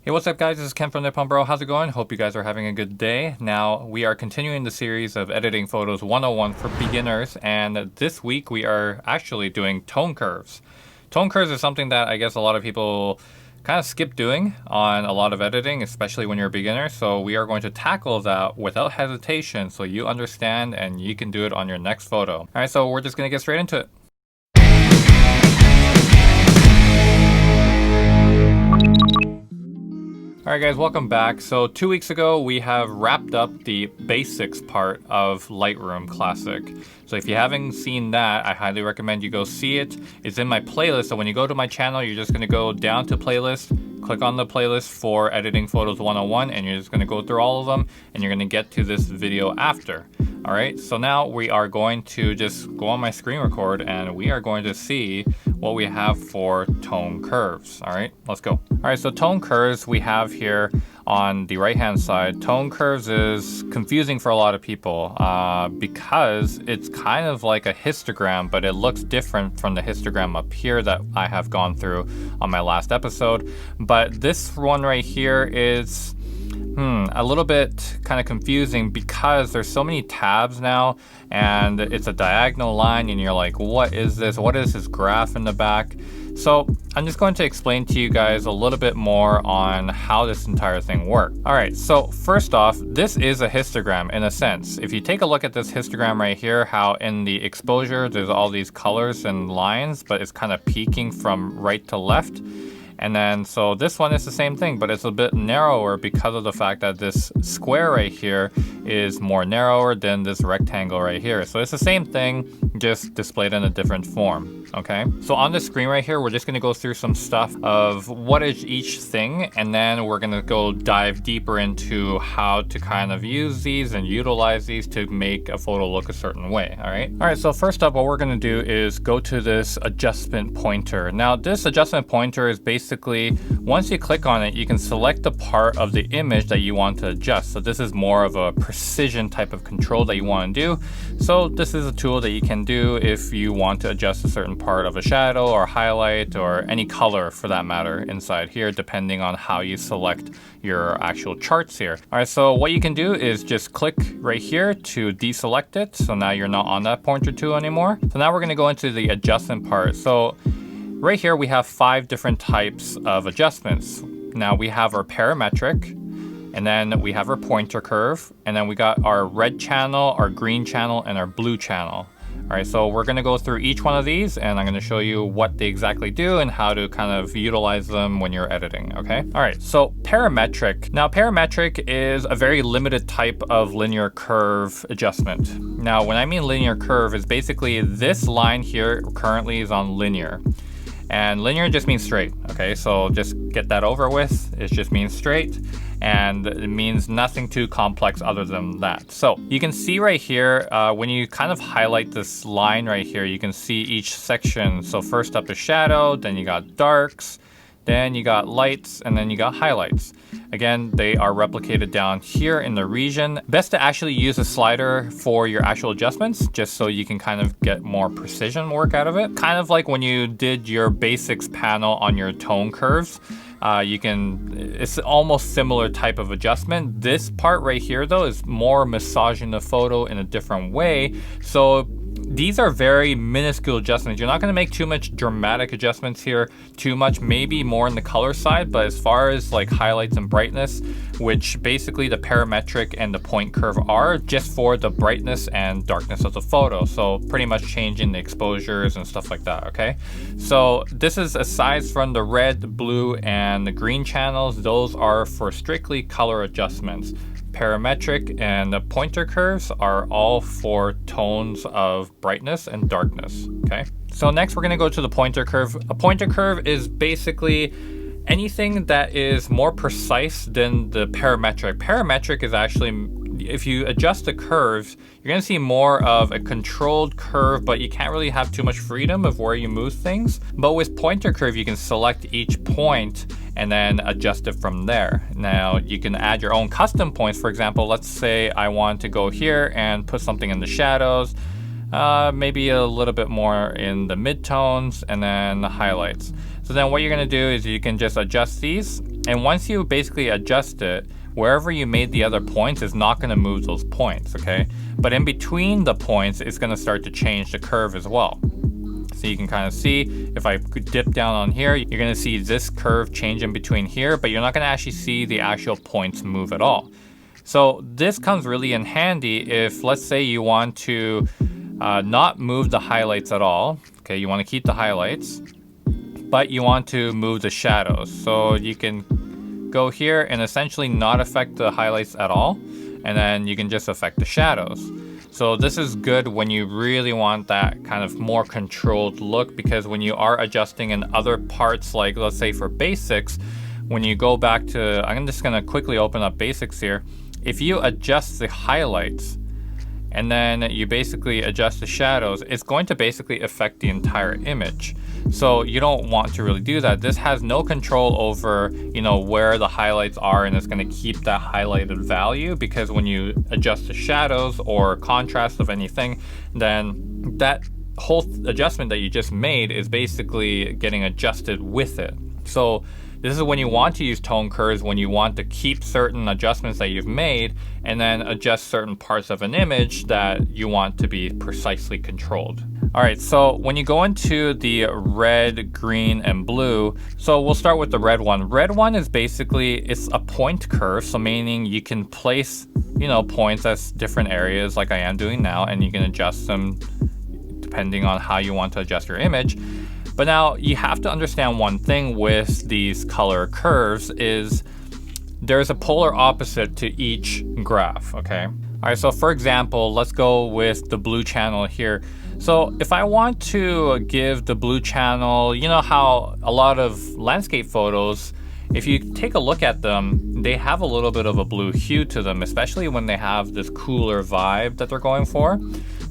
Hey, what's up guys? This is Ken from Nippon Bro. How's it going? Hope you guys are having a good day. Now, we are continuing the series of editing photos 101 for beginners, and this week we are actually doing tone curves. Tone curves is something that I guess a lot of people kind of skip doing on a lot of editing, especially when you're a beginner. So we are going to tackle that without hesitation so you understand and you can do it on your next photo. All right, so we're just gonna get straight into it. Alright guys, welcome back. So 2 weeks ago we have wrapped up the basics part of Lightroom Classic. So if you haven't seen that, I highly recommend you go see it. It's in my playlist, so when you go to my channel, you're just going to go down to playlist, click on the playlist for Editing Photos 101, and you're just going to go through all of them, and you're going to get to this video after. Alright, so now we are going to just go on my screen record, and we are going to see what we have for tone curves. Alright, let's go. Alright, so tone curves we have here on the right hand side. Tone curves is confusing for a lot of people because it's kind of like a histogram, but it looks different from the histogram up here that I have gone through on my last episode. But this one right here is a little bit kind of confusing because there's so many tabs now and it's a diagonal line and you're like, what is this? What is this graph in the back? So I'm just going to explain to you guys a little bit more on how this entire thing works. All right, so first off, this is a histogram in a sense. If you take a look at this histogram right here, how in the exposure, there's all these colors and lines, but it's kind of peaking from right to left. And then, so this one is the same thing, but it's a bit narrower because of the fact that this square right here is more narrower than this rectangle right here. So it's the same thing, just displayed in a different form, okay? So on the screen right here, we're just gonna go through some stuff of what is each thing, and then we're gonna go dive deeper into how to kind of use these and utilize these to make a photo look a certain way, all right? All right, so first up, what we're gonna do is go to this adjustment pointer. Now, this adjustment pointer is basically, once you click on it, you can select the part of the image that you want to adjust. So this is more of a precision type of control that you want to do. So this is a tool that you can do if you want to adjust a certain part of a shadow or highlight or any color for that matter inside here, depending on how you select your actual charts here. All right, so what you can do is just click right here to deselect it. So now you're not on that pointer tool anymore. So now we're going to go into the adjustment part. So right here we have 5 different types of adjustments. Now we have our parametric, and then we have our pointer curve, and then we got our red channel, our green channel, and our blue channel. All right, so we're gonna go through each one of these and I'm gonna show you what they exactly do and how to kind of utilize them when you're editing, okay? All right, so parametric. Now parametric is a very limited type of linear curve adjustment. Now when I mean linear curve, is basically this line here currently is on linear. And linear just means straight, okay? So just get that over with. It just means straight, and it means nothing too complex other than that. So you can see right here, when you kind of highlight this line right here, you can see each section. So first up is shadow, then you got darks, then you got lights, and then you got highlights. Again, they are replicated down here in the region. Best to actually use a slider for your actual adjustments, just so you can kind of get more precision work out of it. Kind of like when you did your basics panel on your tone curves. It's almost similar type of adjustment. This part right here though is more massaging the photo in a different way. So these are very minuscule adjustments. You're not going to make too much dramatic adjustments here, too much, maybe more in the color side, but as far as like highlights and brightness, which basically the parametric and the point curve are just for the brightness and darkness of the photo. So pretty much changing the exposures and stuff like that, okay? So this is aside from the red, blue, and the green channels, those are for strictly color adjustments. Parametric and the pointer curves are all for tones of brightness and darkness, okay? So next we're gonna go to the pointer curve. A pointer curve is basically anything that is more precise than the parametric. Parametric is actually, if you adjust the curves, you're gonna see more of a controlled curve, but you can't really have too much freedom of where you move things. But with pointer curve, you can select each point and then adjust it from there. Now you can add your own custom points. For example, let's say I want to go here and put something in the shadows, maybe a little bit more in the midtones, and then the highlights. So then what you're gonna do is you can just adjust these And once you basically adjust it, wherever you made the other points is not going to move those points, okay? But in between the points, it's going to start to change the curve as well. So you can kind of see, if I dip down on here, you're going to see this curve change in between here, but you're not going to actually see the actual points move at all. So this comes really in handy if, let's say, you want to not move the highlights at all. Okay, you want to keep the highlights, but you want to move the shadows. So you can go here and essentially not affect the highlights at all, and then you can just affect the shadows. So this is good when you really want that kind of more controlled look, because when you are adjusting in other parts, like let's say for basics, when you go back to, I'm just gonna quickly open up basics here. If you adjust the highlights and then you basically adjust the shadows, it's going to basically affect the entire image. So you don't want to really do that. This has no control over, you know, where the highlights are, and it's going to keep that highlighted value, because when you adjust the shadows or contrast of anything, then that whole adjustment that you just made is basically getting adjusted with it. So this is when you want to use tone curves, when you want to keep certain adjustments that you've made and then adjust certain parts of an image that you want to be precisely controlled. All right, so when you go into the red, green, and blue, so we'll start with the red one. Red one is basically, it's a point curve, so meaning you can place, you know, points at different areas like I am doing now, and you can adjust them depending on how you want to adjust your image. But now you have to understand one thing with these color curves is there's a polar opposite to each graph, okay? All right, so for example, let's go with the blue channel here. So if I want to give the blue channel, you know how a lot of landscape photos, if you take a look at them, they have a little bit of a blue hue to them, especially when they have this cooler vibe that they're going for.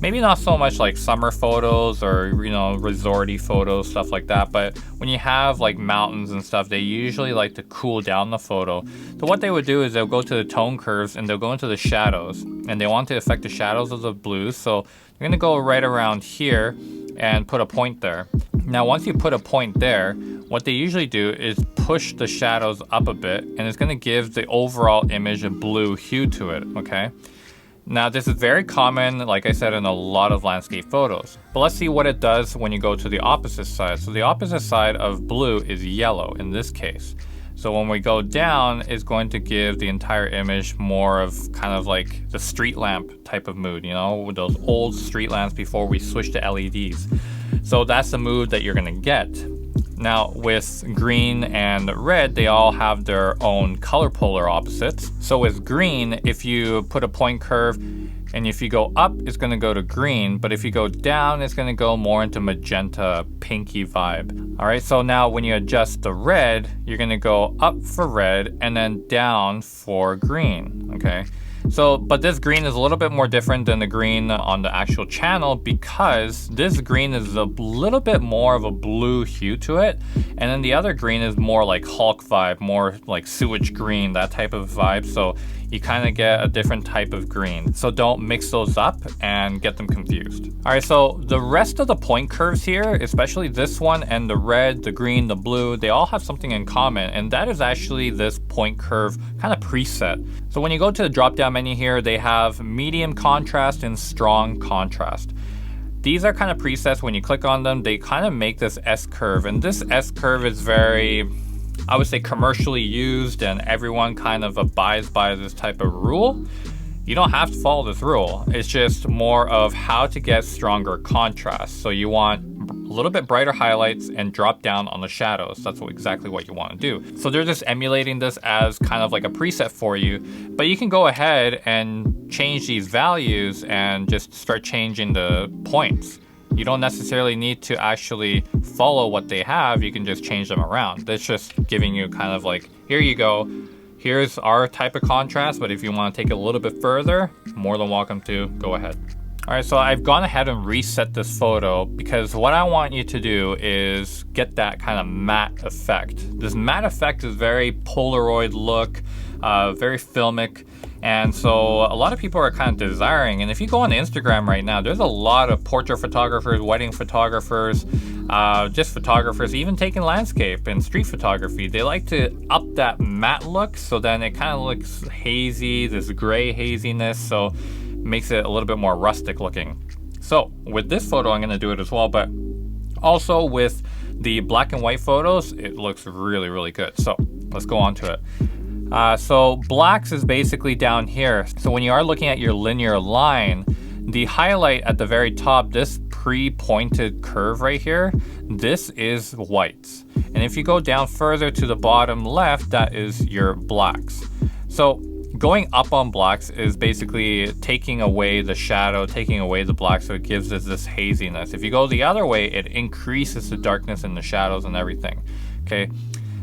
Maybe not so much like summer photos or, you know, resorty photos, stuff like that. But when you have like mountains and stuff, they usually like to cool down the photo. So what they would do is they'll go to the tone curves and they'll go into the shadows, and they want to affect the shadows of the blues. So you're gonna go right around here and put a point there. Now, once you put a point there, what they usually do is push the shadows up a bit, and it's gonna give the overall image a blue hue to it, okay? Now, this is very common, like I said, in a lot of landscape photos. But let's see what it does when you go to the opposite side. So the opposite side of blue is yellow in this case. So when we go down, it's going to give the entire image more of kind of like the street lamp type of mood, you know, with those old street lamps before we switched to LEDs. So that's the mood that you're gonna get. Now with green and red, they all have their own color polar opposites. So with green, if you put a point curve and if you go up, it's gonna go to green, but if you go down, it's gonna go more into magenta, pinky vibe. All right, so now when you adjust the red, you're gonna go up for red and then down for green, okay? So, but this green is a little bit more different than the green on the actual channel, because this green is a little bit more of a blue hue to it. And then the other green is more like Hulk vibe, more like sewage green, that type of vibe. So you kind of get a different type of green. So don't mix those up and get them confused. All right, so the rest of the point curves here, especially this one and the red, the green, the blue, they all have something in common, and that is actually this point curve kind of preset. So when you go to the drop down menu here, they have medium contrast and strong contrast. These are kind of presets. When you click on them, they kind of make this S curve, and this S curve is very, I would say, commercially used, and everyone kind of abides by this type of rule. You don't have to follow this rule. It's just more of how to get stronger contrast. So you want a little bit brighter highlights and drop down on the shadows. That's exactly what you want to do. So they're just emulating this as kind of like a preset for you, but you can go ahead and change these values and just start changing the points. You don't necessarily need to actually follow what they have. You can just change them around. That's just giving you kind of like, here you go. Here's our type of contrast, but if you want to take it a little bit further, more than welcome to go ahead. All right, so I've gone ahead and reset this photo because what I want you to do is get that kind of matte effect. This matte effect is very Polaroid look, very filmic. And so a lot of people are kind of desiring, and if you go on Instagram right now, there's a lot of portrait photographers, wedding photographers, just photographers, even taking landscape and street photography, they like to up that matte look, so then it kind of looks hazy, this gray haziness, so it makes it a little bit more rustic looking. So with this photo, I'm going to do it as well, but also with the black and white photos, it looks really, really good. So let's go on to it. So blacks is basically down here. So when you are looking at your linear line, the highlight at the very top, this pre-pointed curve right here, this is whites. And if you go down further to the bottom left, that is your blacks. So going up on blacks is basically taking away the shadow, taking away the black, so it gives us this haziness. If you go the other way, it increases the darkness and the shadows and everything. Okay,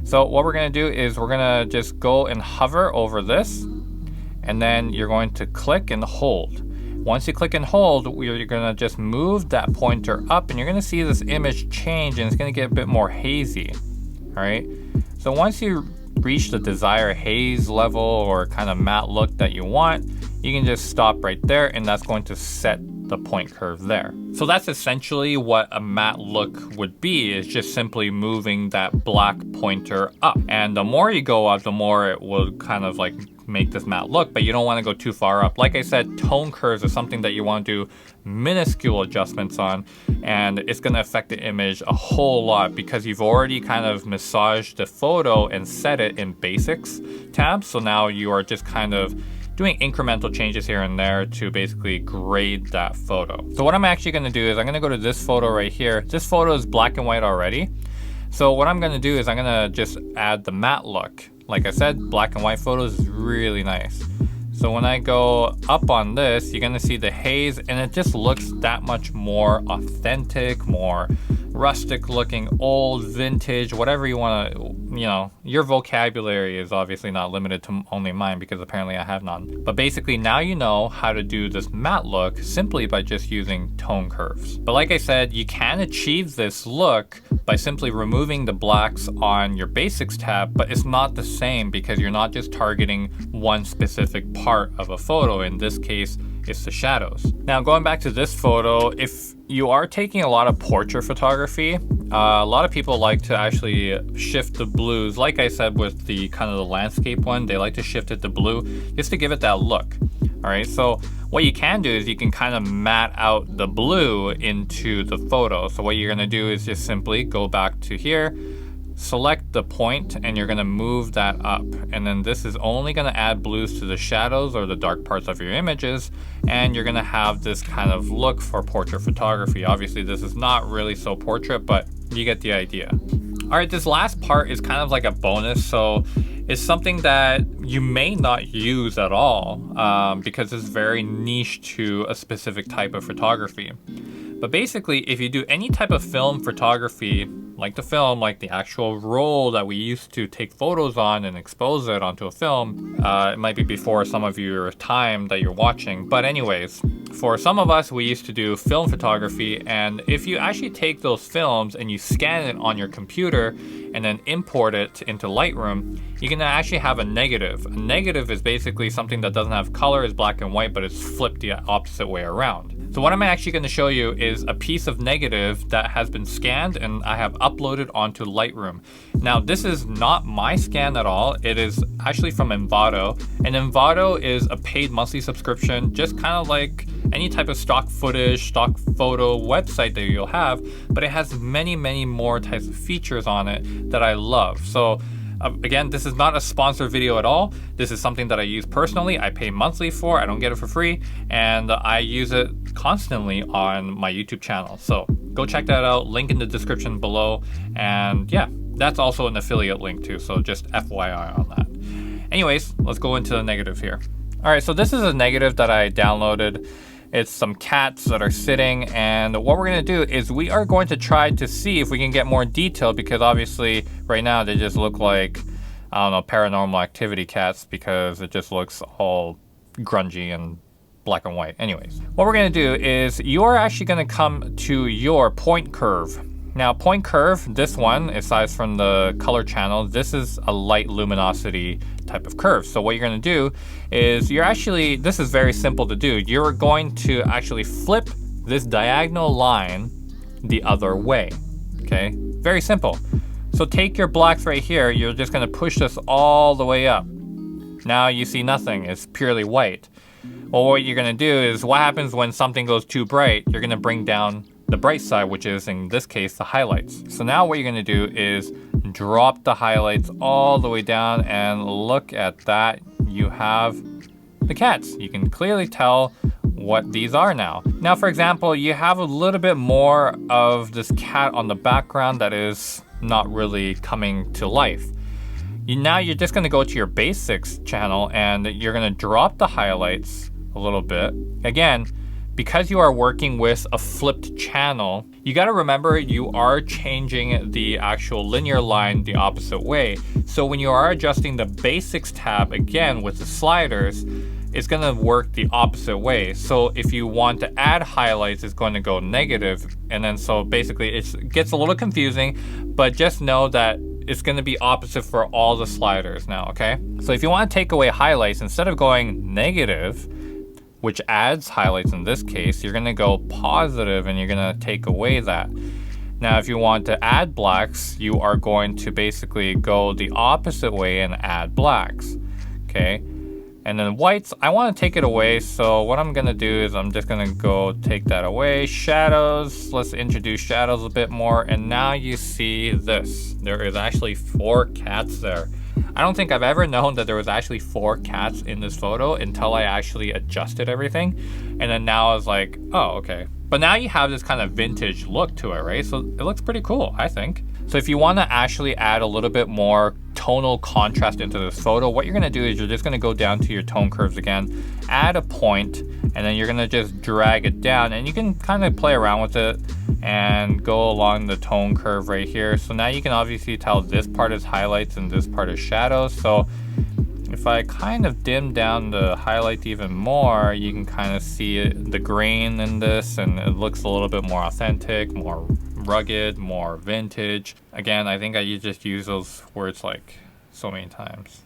so what we're gonna do is we're gonna just go and hover over this, and then you're going to click and hold. Once you click and hold, you're gonna just move that pointer up, and you're gonna see this image change, and it's gonna get a bit more hazy. All right, so once you reach the desired haze level or kind of matte look that you want, you can just stop right there, and that's going to set the point curve there. So that's essentially what a matte look would be, is just simply moving that black pointer up. And the more you go up, the more it will kind of like make this matte look, but you don't want to go too far up. Like I said, tone curves is something that you want to do minuscule adjustments on, and it's going to affect the image a whole lot because you've already kind of massaged the photo and set it in basics tab. So now you are just kind of doing incremental changes here and there to basically grade that photo. So what I'm actually going to do is I'm going to go to this photo right here. This photo is black and white already. So what I'm going to do is I'm going to just add the matte look. Like I said, black and white photos is really nice. So when I go up on this, you're gonna see the haze, and it just looks that much more authentic, more rustic looking, old, vintage, whatever you want to, you know, your vocabulary is obviously not limited to only mine because apparently I have none. But basically now you know how to do this matte look simply by just using tone curves. But like I said, you can achieve this look by simply removing the blacks on your basics tab, but it's not the same because you're not just targeting one specific part of a photo. In this case, it's the shadows. Now going back to this photo, if you are taking a lot of portrait photography, a lot of people like to actually shift the blues. Like I said with the kind of the landscape one, they like to shift it to blue just to give it that look. All right, so what you can do is you can kind of matte out the blue into the photo. So what you're gonna do is just simply go back to here, select the point, and you're gonna move that up. And then this is only gonna add blues to the shadows or the dark parts of your images, and you're gonna have this kind of look for portrait photography. Obviously this is not really so portrait, but you get the idea. All right, this last part is kind of like a bonus. So it's something that you may not use at all because it's very niche to a specific type of photography. But basically, if you do any type of film photography, like the film, like the actual roll that we used to take photos on and expose it onto a film, it might be before some of your time that you're watching. But anyways, for some of us, we used to do film photography. And if you actually take those films and you scan it on your computer and then import it into Lightroom, you can actually have a negative. A negative is basically something that doesn't have color, is black and white, but it's flipped the opposite way around. So what I'm actually going to show you is a piece of negative that has been scanned and I have uploaded onto Lightroom. Now this is not my scan at all. It is actually from Envato, and Envato is a paid monthly subscription, just kind of like any type of stock footage, stock photo website that you'll have, but it has many, many more types of features on it that I love. So again, this is not a sponsored video at all. This is something that I use personally. I pay monthly for, I don't get it for free, and I use it constantly on my YouTube channel. So go check that out, link in the description below. And yeah, that's also an affiliate link too, so just FYI on that. Anyways, let's go into the negative here. All right, so this is a negative that I downloaded. It's some cats that are sitting, and what we're gonna do is we are going to try to see if we can get more detail, because obviously right now they just look like, I don't know, Paranormal Activity cats, because it just looks all grungy and black and white. Anyways, what we're gonna do is you are actually gonna come to your point curve. Now point curve, this one, aside from the color channel, this is a light luminosity type of curve. So what you're gonna do is this is very simple to do. You're going to actually flip this diagonal line the other way. okay? Very simple. So take your blacks right here, you're just gonna push this all the way up. Now you see nothing, it's purely white. Well, what you're gonna do is, what happens when something goes too bright, you're gonna bring down the bright side, which is in this case, the highlights. So now what you're gonna do is drop the highlights all the way down, and look at that, you have the cats. You can clearly tell what these are now. Now, for example, you have a little bit more of this cat on the background that is not really coming to life. Now you're just gonna go to your basics channel and you're gonna drop the highlights a little bit. Again, because you are working with a flipped channel, you gotta remember you are changing the actual linear line the opposite way. So when you are adjusting the basics tab again with the sliders, it's gonna work the opposite way. So if you want to add highlights, it's going to go negative. And then so basically it gets a little confusing, but just know that it's gonna be opposite for all the sliders now, okay? So if you wanna take away highlights, instead of going negative, which adds highlights in this case, you're gonna go positive and you're gonna take away that. Now, if you want to add blacks, you are going to basically go the opposite way and add blacks, okay? And then whites, I want to take it away, so what I'm gonna do is I'm just gonna go take that away. Shadows, let's introduce shadows a bit more, and now you see this. There is actually 4 cats there. I don't think I've ever known that there was actually 4 cats in this photo until I actually adjusted everything. And then now I was like, oh, okay. But now you have this kind of vintage look to it, right? So it looks pretty cool, I think. So if you want to actually add a little bit more tonal contrast into this photo, what you're going to do is you're just going to go down to your tone curves again, add a point, and then you're going to just drag it down, and you can kind of play around with it and go along the tone curve right here. So now you can obviously tell this part is highlights and this part is shadows. So if I kind of dim down the highlight even more, you can kind of see the grain in this, and it looks a little bit more authentic, more rugged, more vintage. Again, I think I just use those words like so many times.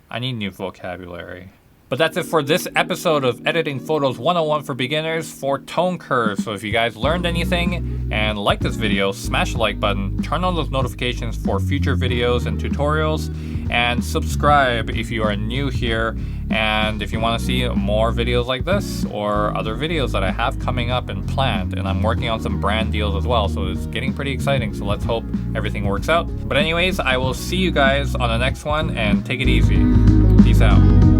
I need new vocabulary. But that's it for this episode of Editing Photos 101 for Beginners for Tone Curves. So if you guys learned anything and liked this video, smash the like button, turn on those notifications for future videos and tutorials, and subscribe if you are new here. And if you want to see more videos like this or other videos that I have coming up and planned, and I'm working on some brand deals as well, so it's getting pretty exciting. So let's hope everything works out. But anyways, I will see you guys on the next one, and take it easy. Peace out.